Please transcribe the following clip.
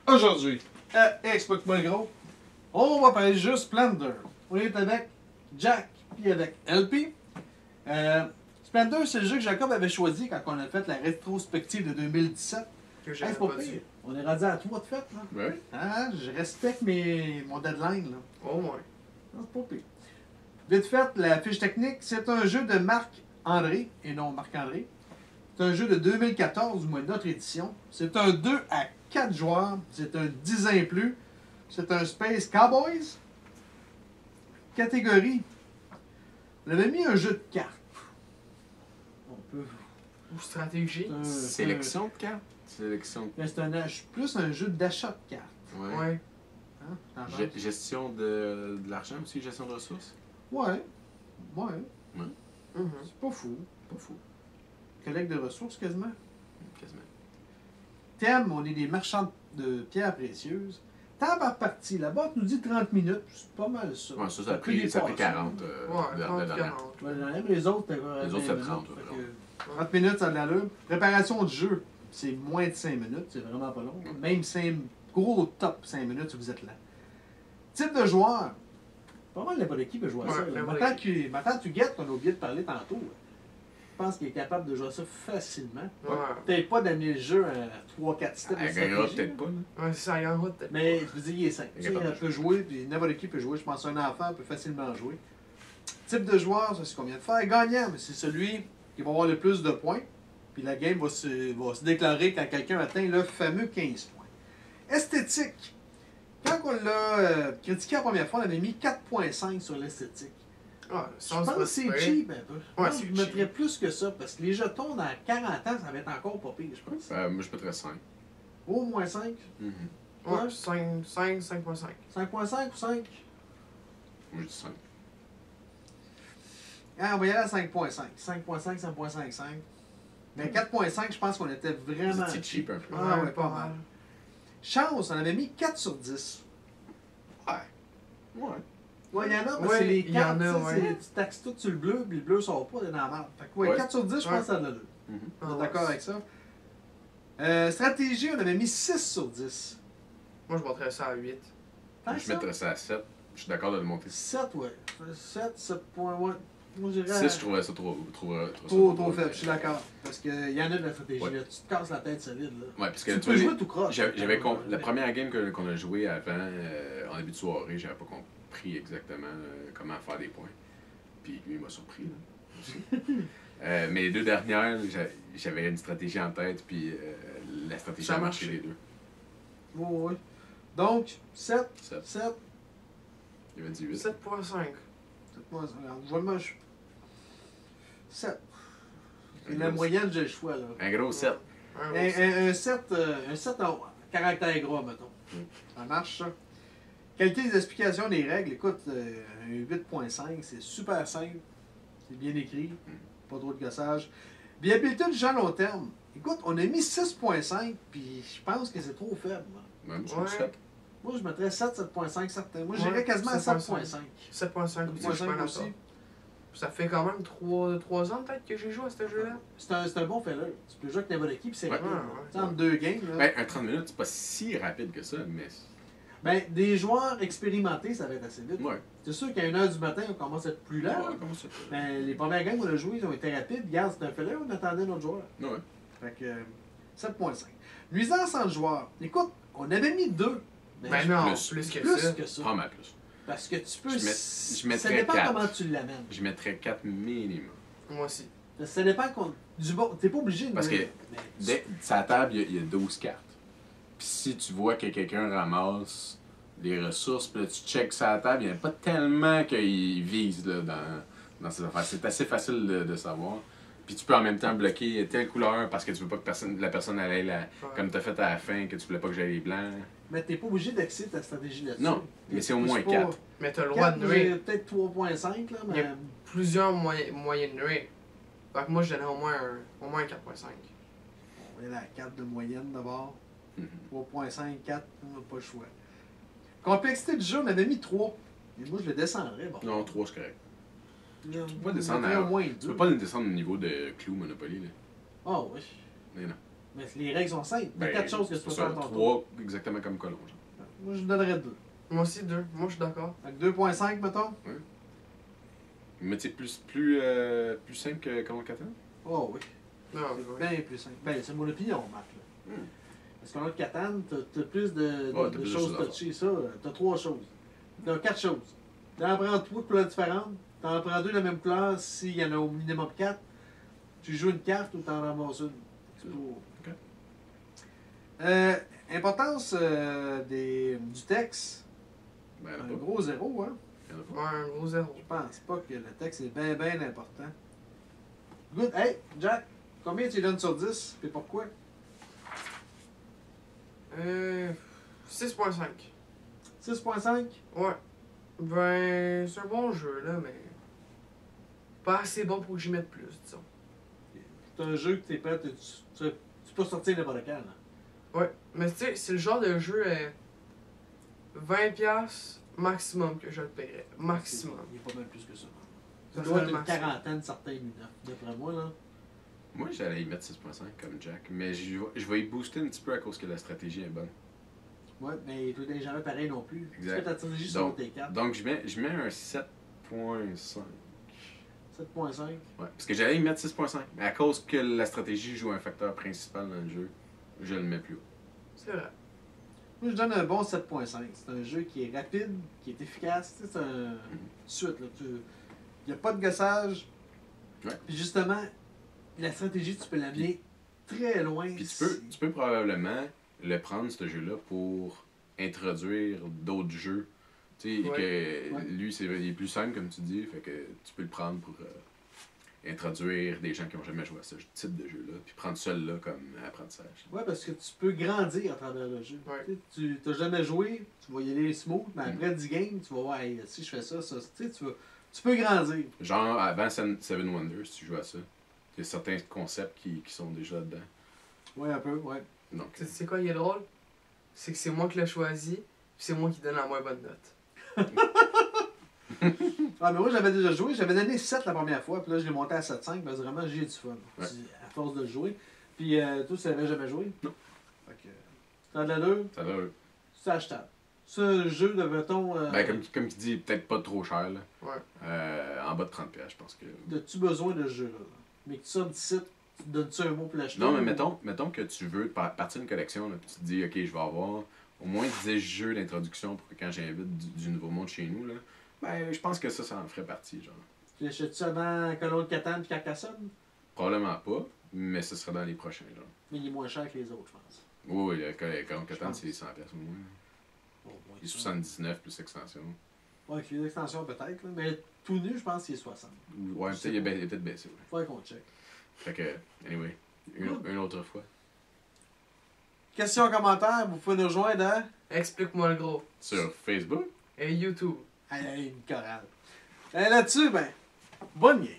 Aujourd'hui, à Explique-moi le gros, on va parler juste Splendor. On est avec Jack et avec LP. Splendor, c'est le jeu que Jacob avait choisi quand on a fait la rétrospective de 2017. Que j'avais c'est pas pas pire. dit. On est rendu à 3 de fête, là. Oui. Ah, je respecte mon deadline, là. Au moins. Non, c'est pas pire. Vite fait, la fiche technique, c'est un jeu de Marc-André, et non Marc-André. C'est un jeu de 2014, du moins de notre édition. C'est un 2 à 4 joueurs. C'est un 10 ans et plus. C'est un Space Cowboys. Catégorie. On avait mis un jeu de cartes. On peut. Ou stratégie. Sélection de cartes. Sélection Mais c'est plus un jeu d'achat de cartes. de... Ouais. Ouais. Hein? T'en penses? Gestion de l'argent aussi, gestion de ressources. Ouais. Ouais. Mhm. C'est pas fou. Pas fou. Collecte de ressources quasiment. Quasiment. Thème, on est des marchands de pierres précieuses. Temps par partie, la boîte nous dit 30 minutes. C'est pas mal ça. Ouais, ça a T'as pris des 40 Ouais, de 30, dernière. 40. Ouais, les autres, Les autres, c'est 30, ouais, 30 minutes, ça a de l'allure. Préparation du jeu, c'est moins de 5 minutes, c'est vraiment pas long. Même 5, gros top 5 minutes si vous êtes là. Type de joueur, pas mal n'importe qui peut jouer à ça. Ouais, là. n'importe Maintenant, tu guettes qu'on a oublié de parler tantôt. Je pense qu'il est capable de jouer ça facilement. Ouais. Peut-être pas d'amener le jeu à 3-4 steps de Elle gagnera stratégie. peut-être pas. là. Ouais, c'est ça, il y en a peut-être. Mais je veux dire, il est simple. Il est Tu sais, capable elle de peut jouer, puis n'importe qui peut jouer. Je pense qu'un enfant peut facilement jouer. Type de joueur, c'est ce qu'on vient de faire. Gagnant, mais c'est celui qui va avoir le plus de points. Puis la game va se déclarer quand quelqu'un atteint le fameux 15 points. Esthétique. Quand on l'a critiqué la première fois, on avait mis 4.5 sur l'esthétique. Ah, Je pense que c'est cheap un peu. Ouais, Moi, c'est je mettrais cheap. plus que ça, parce que les jetons, dans 40 ans, ça va être encore pas pire, je pense. Moi, je mettrais 5. Au moins 5. Ouais, 5, 5.5. 5.5 ou 5? Moi, je dis 5. Ah, on va y aller à 5.5. 5.5, 5.55. Mais 4.5, je pense qu'on était vraiment. C'est cheap un peu. Ah ouais, pas mal. Chance, on avait mis 4 sur 10. Ouais. Ouais. Ouais, il y en a, mais Ouais, c'est les il y en cartes, a, tu sais, ouais. tu taxes tout sur le bleu, puis le bleu sort pas, il est dans la merde. Fait que ouais, Ouais. 4 sur 10, je pense Ouais. que ça a de l'allure. Mhm. Vous êtes d'accord avec ça? Stratégie, on avait mis 6 sur 10. Moi, je mettrais ça à 8. Tant que Je ça? mettrais ça à 7. Je suis d'accord de le monter. 7, ouais. 7, 7.1. Moi, je dirais. 6, je trouvais ça trop Trop faible, je suis d'accord. Parce qu'il y en a de la stratégie, Ouais. là. Tu te casses la tête solide, là. Ouais, parce que Tu tu peux vois, jouer tout croche. la première game qu'on a joué avant, en début de soirée, j'avais pas compris exactement comment faire des points. Puis lui, il m'a surpris. Là, aussi. Mais les deux dernières, j'avais une stratégie en tête, puis la stratégie Ça a a marché marché. les deux. Oui, oui. Donc, 7, 7. 7. Il avait dit 8. 7.5. Vraiment, 7. Et Un la gros- moyenne, j'ai le choix, là. Un gros 7. Un 7 en caractère gras, mettons. Ça marche, ça. Qualité des explications des règles, écoute, un 8.5, c'est super simple. C'est bien écrit. Pas trop de gossage. Viabilité du jeu à long terme. Écoute, on a mis 6.5, puis je pense que c'est trop faible. Moi, Même, je trouve Ouais. 7. Moi, je mettrais 7, 7.5, certain. Moi, j'irais Ouais, quasiment à 7.5. 7.5. 7.5 aussi, je suis 7.5 pas aussi. d'accord. Ça fait quand même 3 ans peut-être que j'ai joué à ce jeu-là. C'est un bon filler. Tu peux jouer avec n'importe qui, puis c'est Ouais. rapide. Ouais, là. ouais. Tu sais, entre deux games, là. Ben, un 30 minutes, c'est pas si rapide que ça, mais. Ben, des joueurs expérimentés, ça va être assez vite. Ouais. C'est sûr qu'à 1h du matin, on commence à être plus lent. Ouais, comment ça? Ben, les premières games qu'on a jouées, ils ont été rapides. Regarde, c'est un filler, on attendait notre joueur. Ouais. Fait que 7.5. Nuisance entre joueurs. Écoute, on avait mis 2. Ben non, plus. plus que plus ça. que ça. Pas mal plus. Parce que tu peux. Je ça mettrais dépend 4. comment tu l'amènes. Je mettrais 4 minimum. Moi aussi. Parce que ça dépend du bon. T'es pas obligé de. Parce que mais tu- Sa table, il y a 12 cartes. Puis si tu vois que quelqu'un ramasse des ressources, puis là, tu checkes sa table, il n'y a pas tellement qu'il vise là, dans ses affaires. C'est assez facile de savoir. Puis tu peux en même temps bloquer telle couleur parce que tu veux pas que la personne aille comme tu as fait à la fin, que tu voulais pas que j'aille les blancs. Mais t'es pas obligé d'axer ta stratégie là-dessus. Non, mais c'est au moins pas- 4. Mais t'as le droit de 4, nuire. peut-être 3.5, là, Il y mais. a plusieurs moyens de nuire. Fait que moi, je donnais au moins un 4.5. On est à 4 de moyenne d'abord. Mhm. 3.5, 4, on n'a pas le choix. Complexité du jeu, on avait mis 3. Et moi, je le descendrais. Bon. Non, 3 c'est correct. Tu peux pas descendre au moins Tu 2. peux pas le descendre au niveau de Clou Monopoly. Là. Ah oui. Mais non. Mais les règles sont simples. Il y a 4 choses que tu peux c'est faire à ça, ton tour. 3 exactement comme colon. Genre. Moi, je donnerais 2. Moi aussi, 2. Moi, je suis d'accord. Fait que 2.5, mettons. Mais c'est plus simple que Colon Catan? Oh oui. Non, C'est bien plus simple. Ben, c'est mon opinion, Marc. Là. Hmm. Parce qu'on a le Catan, t'as plus de Ouais, t'as plus de choses choses à touchées. Ça, t'as 3 choses. T'as 4 choses. T'en prends 3 de couleurs différentes. T'en prends 2 de la même couleur s'il y en a au minimum 4. Tu joues une carte ou t'en ramasses une. C'est tout. Ok. Importance du texte. Ben, Un pas. gros 0, hein? Il y en a pas. Ouais, un gros 0. Je pense pas que le texte est bien, bien important. Good. Hey, Jack, combien tu lui donnes sur 10 et pourquoi? 6.5. 6.5? Ouais. Ben, c'est un bon jeu, là, mais. Pas assez bon pour que j'y mette plus, disons. C'est un jeu que t'es prêt, tu peux sortir n'importe quand. Là. Ouais, mais tu sais, c'est le genre de jeu 20$ maximum que je le paierais. Maximum. Il est pas mal plus que ça. Ça Ça doit serait être le une maximum. quarantaine certains minutes, d'après moi. Là. Moi, j'allais y mettre 6.5 comme Jack, mais je vais y booster un petit peu à cause que la stratégie est bonne. Ouais, mais tu n'es jamais pareil non plus. Tu Exact. fais ta stratégie sur tes cartes. Donc, je mets un 7.5. 7.5. Ouais, parce que j'allais y mettre 6.5, mais à cause que la stratégie joue un facteur principal dans le jeu, je le mets plus haut. C'est vrai. Moi, je donne un bon 7.5. C'est un jeu qui est rapide, qui est efficace. Tu sais, c'est un suite. Là. Il n'y a pas de gossage. Ouais. Puis justement, la stratégie, tu peux l'amener très loin. Puis tu peux probablement le prendre, ce jeu-là, pour introduire d'autres jeux. Tu sais, Ouais. que Ouais. lui, il est plus simple, comme tu dis, fait que tu peux le prendre pour introduire des gens qui n'ont jamais joué à ce type de jeu-là, puis prendre celui-là comme apprentissage. Ouais, parce que tu peux grandir à travers le jeu. Ouais. Tu n'as jamais joué, tu vas y aller smooth, mais après 10 games, tu vas voir, hey, si je fais ça, tu sais, tu peux grandir. Genre, avant Seven Wonders, tu joues à ça. Il y a certains concepts qui sont déjà dedans. Ouais, un peu, ouais. Donc, Tu sais quoi qui est drôle? C'est que c'est moi qui l'ai choisi, puis c'est moi qui donne la moins bonne note. Ah, mais moi, j'avais déjà joué, j'avais donné 7 la première fois, puis là, je l'ai monté à 7.5, parce que vraiment, j'ai eu du fun. Ouais. À force de jouer. Puis, toi, tu n'avais jamais joué? Non. Fait que, t'as de l'allure, ça va. c'est achetable. Ce jeu de bâton, Ben, comme tu dis, peut-être pas trop cher, là. Ouais. En bas de 30$, je pense que. as-tu besoin de ce jeu-là? Mais que tu sors d'ici, tu te donnes-tu un mot pour l'acheter? Non, mais mettons que tu veux partir d'une collection, là, puis tu te dis, ok, je vais avoir au moins 10 jeux d'introduction pour que quand j'invite du nouveau monde chez nous, là, ben, je pense que ça en ferait partie, genre. Tu l'achètes-tu avant Colon de Catan et Carcassonne? Probablement pas, mais ce sera dans les prochains, genre. Mais il est moins cher que les autres, je pense. Oui, le Colon Catan, pense. c'est 100$ au moins. Bon, moins Il est ça. 79 plus extension. Ouais, avec les extensions peut-être, là, mais tout nu, je pense qu'il est 60. Ouais, Je sais peut-être pas. il est peut-être baissé, ouais. Faudrait qu'on check. Fait que, anyway, une autre fois. Question, commentaire, vous pouvez nous rejoindre à... Explique-moi le gros. Sur Facebook. Et YouTube. Allez, une chorale. Et là-dessus, ben, bonne game.